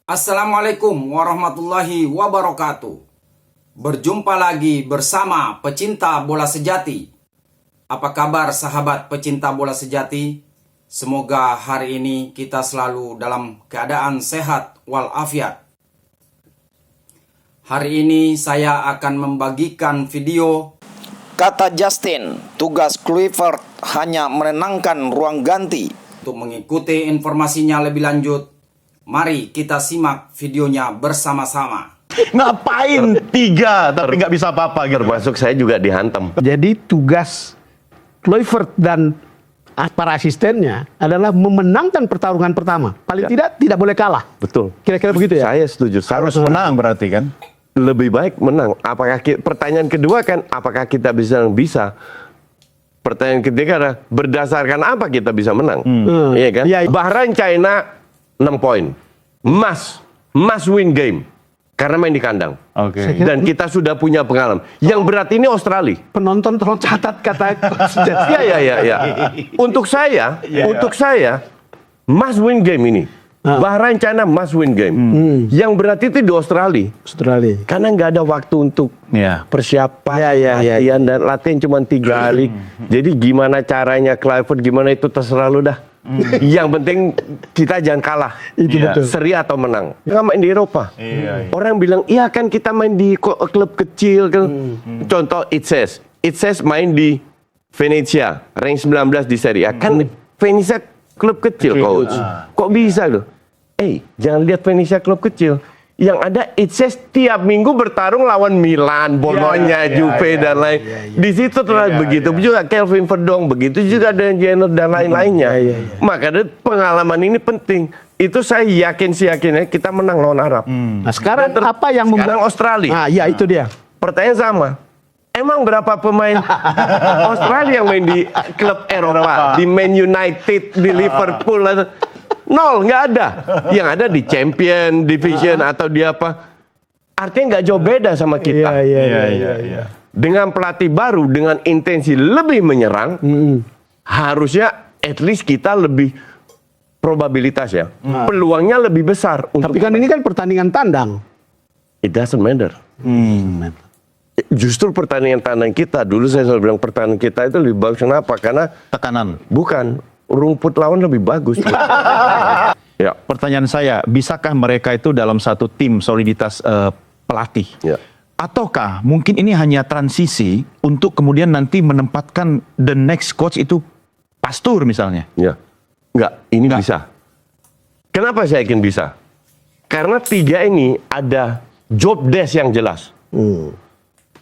Assalamualaikum warahmatullahi wabarakatuh. Berjumpa lagi bersama pecinta bola sejati. Apa kabar sahabat pecinta bola sejati? Semoga hari ini kita selalu dalam keadaan sehat walafiat. Hari ini saya akan membagikan video. Kata Justin, tugas Kluivert hanya menenangkan ruang ganti. Untuk mengikuti informasinya lebih lanjut, mari kita simak videonya bersama-sama. Ngapain tiga tapi nggak bisa apa-apa gitu. Termasuk saya juga dihantam. Jadi tugas Kluivert dan para asistennya adalah memenangkan pertarungan pertama. Paling tidak boleh kalah. Betul. Kira-kira begitu ya? Saya setuju. Harus menang berarti kan? Lebih baik menang. Pertanyaan kedua kan, apakah kita bisa? Pertanyaan ketiga adalah berdasarkan apa kita bisa menang? Iya kan? Iya. Bahrain China 6 poin. Must win game. Karena main di kandang. Oke. Dan kita sudah punya pengalaman. Yang berat ini Australia. Penonton tolong catat kata Iya. Untuk saya, must win game ini. Bahrain China must win game. Yang berat itu di Australia. Karena nggak ada waktu untuk persiapan, latihan dan latihan cuma 3 hari. Jadi gimana caranya Kluivert, gimana itu terserah lu dah. Yang penting kita jangan kalah. Itu betul. Seri atau menang. Nggak main di Eropa. Orang bilang, iya kan kita main di klub kecil. Kan. Contoh It says main di Venezia, rank 19 di Serie A. Kan Venezia klub kecil, coach. Kok bisa loh? Jangan lihat Venezia klub kecil. Yang ada It says tiap minggu bertarung lawan Milan, Bologna, Juve dan lain. Di situ terlihat begitu juga Kelvin Verdong, begitu juga dengan Jenner dan lain-lainnya. Maka pengalaman ini penting. Itu saya yakinnya kita menang lawan Arab. Nah, sekarang apa yang sekarang Australia? Nah, ya itu dia. Pertanyaan sama. Emang berapa pemain Australia yang main di klub Eropa, di Man United, di Liverpool? Nol, nggak ada. Yang ada di Champion Division atau di apa. Artinya nggak jauh beda sama kita. Iya. Dengan pelatih baru, dengan intensi lebih menyerang, harusnya at least kita lebih probabilitas ya. Peluangnya lebih besar. Tapi kan ini kan pertandingan tandang. It doesn't matter. Justru pertandingan tandang kita, dulu saya selalu bilang pertandingan kita itu lebih bagus. Kenapa? Karena Tekanan. bukan, rumput lawan lebih bagus. Ya. Pertanyaan saya, bisakah mereka itu dalam satu tim soliditas pelatih? Ya. Ataukah mungkin ini hanya transisi untuk kemudian nanti menempatkan the next coach itu Pastur misalnya? Ya. Enggak, ini bisa. Kenapa saya yakin bisa? Karena 3 ini ada job desk yang jelas.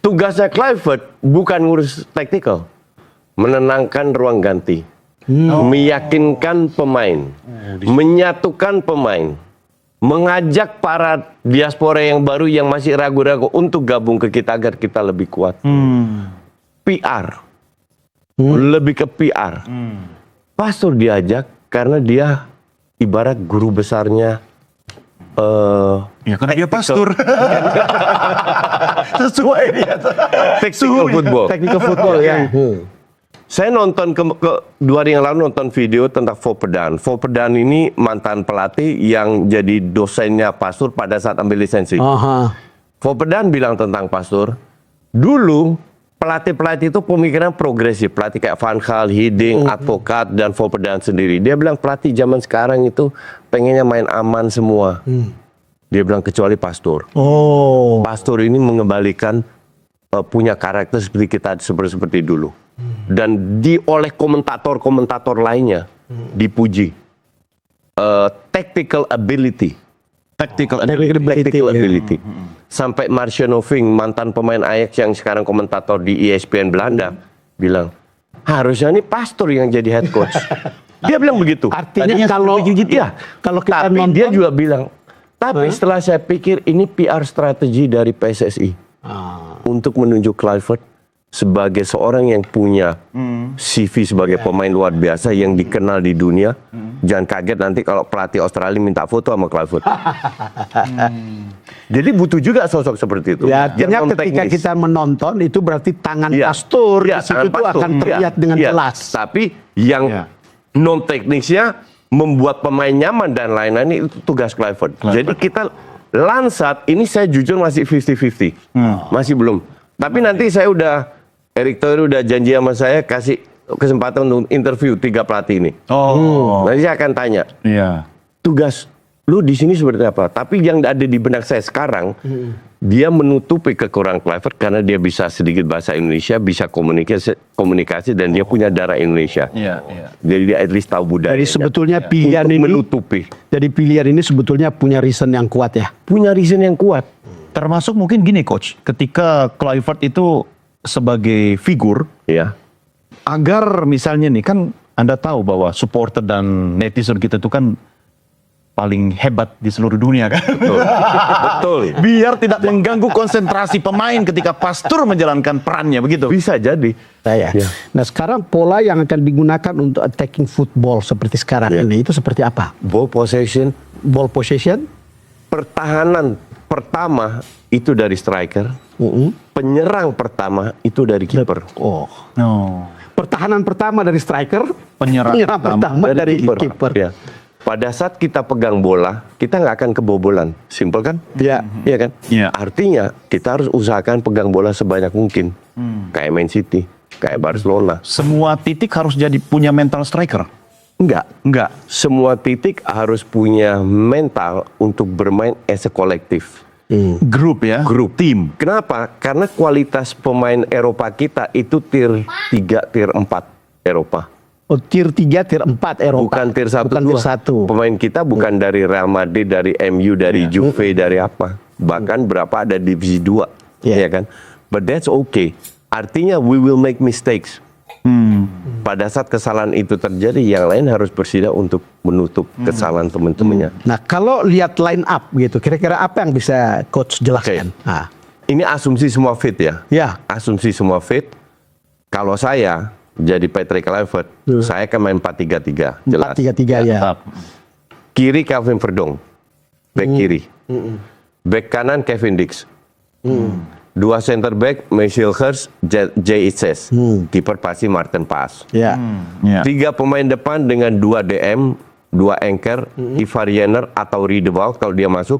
Tugasnya Kluivert bukan ngurus teknikal, menenangkan ruang ganti, meyakinkan pemain, menyatukan pemain, mengajak para diaspora yang baru yang masih ragu-ragu untuk gabung ke kita agar kita lebih kuat. PR, lebih ke PR. Pastor diajak karena dia ibarat guru besarnya. Ya karena dia Pastur. Sesuai dia. Technical football. Technical football ya. Saya nonton 2 hari yang lalu nonton video tentang Volpedan. Volpedan ini mantan pelatih yang jadi dosennya Pastur pada saat ambil lisensi. Volpedan bilang tentang Pastur, dulu pelatih-pelatih itu pemikiran progresif. Pelatih kayak Van Gaal, Hiddink, Advocaat, dan Volpedan sendiri. Dia bilang pelatih zaman sekarang itu pengennya main aman semua. Dia bilang kecuali Pastur. Pastur ini mengembalikan punya karakter seperti kita seperti dulu. Dan oleh komentator lainnya dipuji. Tactical ability. Sampai Marciano Vink, mantan pemain Ajax yang sekarang komentator di ESPN Belanda, bilang, harusnya ini Pastor yang jadi head coach. Dia bilang begitu. Artinya kalau kita tapi nonton, dia juga bilang, tapi setelah saya pikir ini PR strategi dari PSSI untuk menunjuk Kluivert sebagai seorang yang punya CV sebagai pemain luar biasa yang dikenal di dunia. Jangan kaget nanti kalau pelatih Australia minta foto sama Kluivert. Jadi butuh juga sosok seperti itu. ya, artinya ketika kita menonton itu berarti tangan Pastur di situ tangan itu akan terlihat dengan jelas. Tapi yang non teknisnya membuat pemain nyaman dan lain-lain itu tugas Kluivert. Jadi kita Lansat ini saya jujur masih 50-50. Masih belum. Tapi nanti saya Erick Thohir udah janji sama saya kasih kesempatan untuk interview 3 pelatih ini. Nanti saya akan tanya. Iya. Tugas lu di sini seperti apa? Tapi yang ada di benak saya sekarang, dia menutupi kekurangan Kluivert karena dia bisa sedikit bahasa Indonesia, bisa komunikasi dan dia punya darah Indonesia. Iya. Jadi dia at least tahu budaya. Jadi sebetulnya pilihan ini menutupi. Jadi pilihan ini sebetulnya punya reason yang kuat ya. Punya reason yang kuat. Termasuk mungkin gini coach, ketika Kluivert itu sebagai figur, Ya. agar misalnya nih kan Anda tahu bahwa supporter dan netizen kita itu kan paling hebat di seluruh dunia kan. Betul. Biar tidak mengganggu konsentrasi pemain ketika Pastur menjalankan perannya begitu. Bisa jadi. Saya. Ya. Nah sekarang pola yang akan digunakan untuk attacking football seperti sekarang ini itu seperti apa? Ball possession, Ball possession, pertahanan pertama itu dari striker, penyerang pertama itu dari kiper. oh, No. pertahanan pertama dari striker, Penyerang pertama dari kiper. Ya. Pada saat kita pegang bola, kita nggak akan kebobolan. Simpel kan? Ya. Iya kan? Iya. Artinya kita harus usahakan pegang bola sebanyak mungkin. Kayak Man City, kayak Barcelona. Semua titik harus jadi punya mental striker. Enggak. Semua titik harus punya mental untuk bermain as a kolektif. Grup ya. Grup. Tim. Kenapa? Karena kualitas pemain Eropa kita itu tier 3, tier 4 Eropa. Oh, tier 3, tier 4 Eropa. Bukan tier 1, Bukan tier 1. Pemain kita bukan dari Real Madrid, dari MU, dari Juve, dari apa. Bahkan berapa ada divisi 2. Ya kan? But that's okay. Artinya we will make mistakes. Pada saat kesalahan itu terjadi, yang lain harus bersiap untuk menutup kesalahan teman-temannya. Nah kalau lihat line up gitu, kira-kira apa yang bisa coach jelaskan? Nah, Ini asumsi semua fit ya. ya. Asumsi semua fit. Kalau saya jadi Patrick Kluivert, saya akan main 4-3-3. Jelas. 4-3-3 ya. Tetap. Kiri Calvin Verdong, back kiri. Back kanan Kevin Dix. 2 center back Michael Hurst, Jay Itzes. Kiper pasti Martin Paes. Ya. Ya. 3 pemain depan dengan 2 DM, 2 anchor, Ivar Jenner atau Riedewald kalau dia masuk.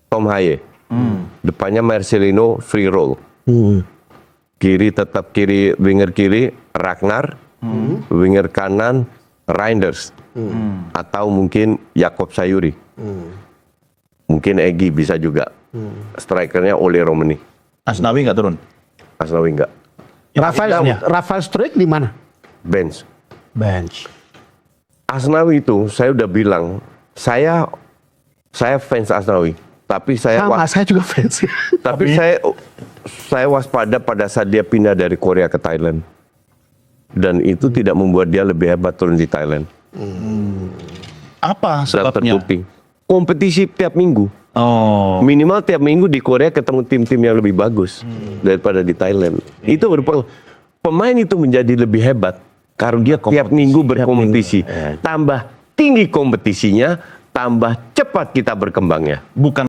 Tom Haye. Depannya Marcelino free roll. Kiri tetap kiri, winger kiri Ragnar, winger kanan Reinders, atau mungkin Jakob Sayuri, mungkin Egy bisa juga. Strikernya Ole Romani. Asnawi nggak turun. Asnawi enggak. Rafael Struijk di mana? Bench. Bench. Asnawi itu saya udah bilang, saya fans Asnawi, tapi saya Sama, saya juga fans. tapi saya waspada pada saat dia pindah dari Korea ke Thailand. Dan itu tidak membuat dia lebih hebat turun di Thailand. Apa Sudah sebabnya? terbukti. Kompetisi tiap minggu. Oh. Minimal tiap minggu di Korea ketemu tim-tim yang lebih bagus daripada di Thailand. Itu berpengaruh. Pemain itu menjadi lebih hebat karena dia tiap minggu berkompetisi. Tambah tinggi kompetisinya, tambah cepat kita berkembangnya. Bukan